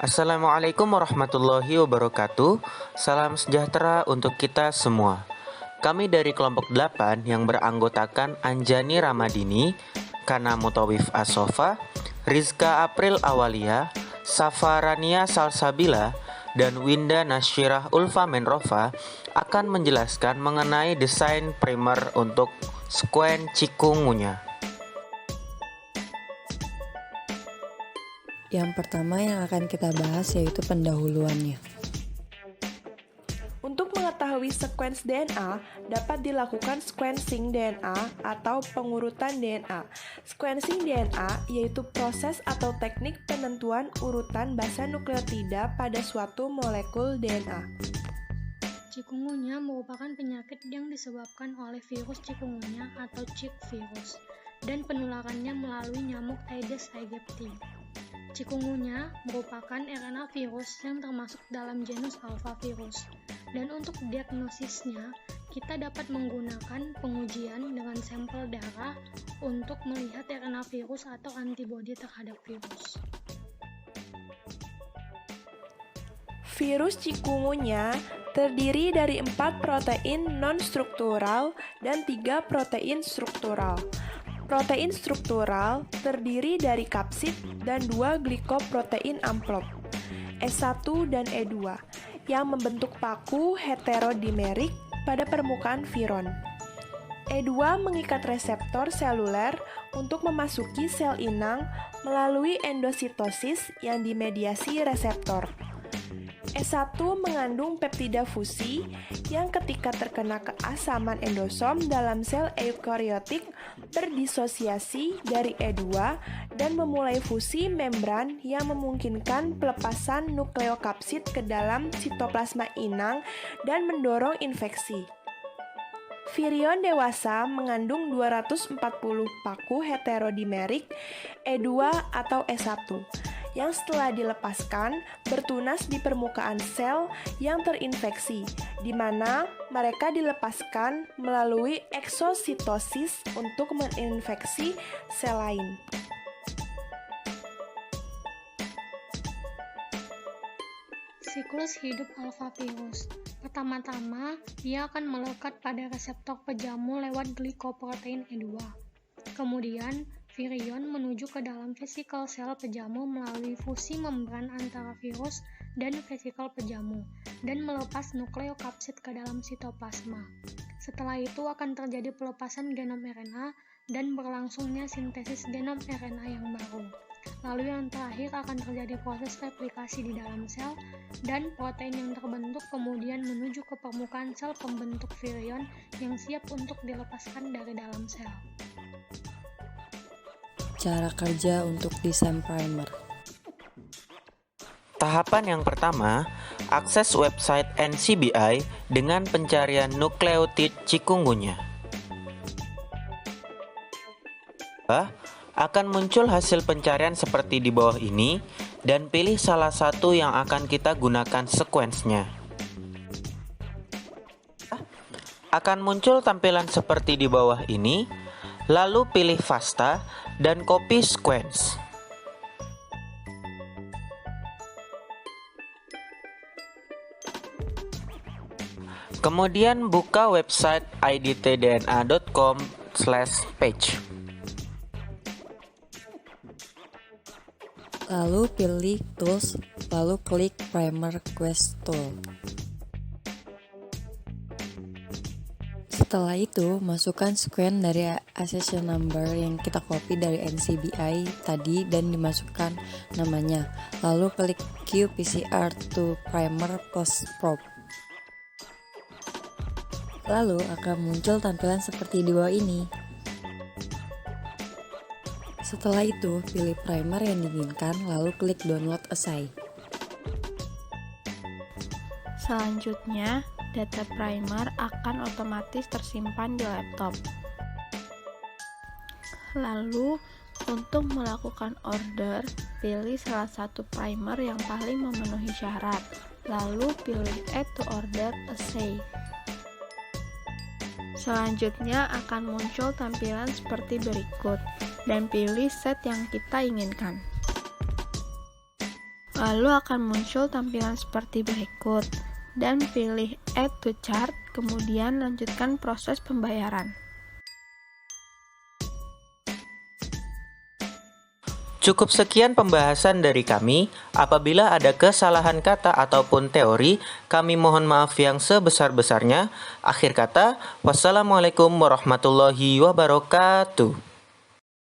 Assalamualaikum warahmatullahi wabarakatuh. Salam sejahtera untuk kita semua. Kami dari kelompok 8 yang beranggotakan Anjani Ramadini, Kana Mutawif Asofa, Rizka April Awalia, Safarania Salsabila, dan Winda Nasyirah Ulfa Menrofa akan menjelaskan mengenai desain primer untuk sekuen cikungunya. Yang pertama yang akan kita bahas yaitu pendahuluannya. Untuk mengetahui sekuens DNA, dapat dilakukan sequencing DNA atau pengurutan DNA. Sequencing DNA yaitu proses atau teknik penentuan urutan basa nukleotida pada suatu molekul DNA. Cikungunya merupakan penyakit yang disebabkan oleh virus cikungunya atau Chik virus dan penularannya melalui nyamuk Aedes aegypti. Cikungunya merupakan RNA virus yang termasuk dalam genus alphavirus. Dan untuk diagnosisnya, kita dapat menggunakan pengujian dengan sampel darah untuk melihat RNA virus atau antibodi terhadap virus. Virus cikungunya terdiri dari 4 protein non-struktural dan 3 protein struktural. Protein struktural terdiri dari kapsid dan 2 glikoprotein amplop, E1 dan E2, yang membentuk paku heterodimerik pada permukaan viron. E2 mengikat reseptor seluler untuk memasuki sel inang melalui endositosis yang dimediasi reseptor. E1 mengandung peptida fusi yang ketika terkena keasaman endosom dalam sel eukariotik berdisosiasi dari E2 dan memulai fusi membran yang memungkinkan pelepasan nukleokapsid ke dalam sitoplasma inang dan mendorong infeksi. Virion dewasa mengandung 240 paku heterodimerik E2 atau E1 yang setelah dilepaskan bertunas di permukaan sel yang terinfeksi, di mana mereka dilepaskan melalui eksositosis untuk menginfeksi sel lain. Siklus hidup alphavirus. Pertama-tama, dia akan melekat pada reseptor pejamu lewat glikoprotein E2. Kemudian, virion menuju ke dalam vesikel sel pejamu melalui fusi membran antara virus dan vesikel pejamu dan melepas nukleokapsid ke dalam sitoplasma. Setelah itu akan terjadi pelepasan genom RNA dan berlangsungnya sintesis genom RNA yang baru. Lalu yang terakhir akan terjadi proses replikasi di dalam sel dan protein yang terbentuk kemudian menuju ke permukaan sel pembentuk virion yang siap untuk dilepaskan dari dalam sel. Cara kerja untuk desain primer. Tahapan yang pertama, akses website NCBI dengan pencarian nukleotid cikungunya. Akan muncul hasil pencarian seperti di bawah ini dan pilih salah satu yang akan kita gunakan sekuensnya. Akan muncul tampilan seperti di bawah ini, lalu pilih FASTA dan copy sequence. Kemudian buka website idtdna.com/page. Lalu pilih Tools, lalu klik Primer Quest Tool. Setelah itu, masukkan sekuen dari accession number yang kita copy dari NCBI tadi dan dimasukkan namanya. Lalu klik qPCR to Primer plus Probe. Lalu akan muncul tampilan seperti di bawah ini. Setelah itu, pilih primer yang diinginkan, lalu klik Download Assay. Selanjutnya, data primer akan otomatis tersimpan di laptop. Lalu, untuk melakukan order, pilih salah satu primer yang paling memenuhi syarat. Lalu pilih Add to Order Assay. Selanjutnya akan muncul tampilan seperti berikut dan pilih set yang kita inginkan. Lalu akan muncul tampilan seperti berikut, dan pilih Add to Chart, kemudian lanjutkan proses pembayaran. Cukup sekian pembahasan dari kami. Apabila ada kesalahan kata ataupun teori, kami mohon maaf yang sebesar-besarnya. Akhir kata, wassalamualaikum warahmatullahi wabarakatuh.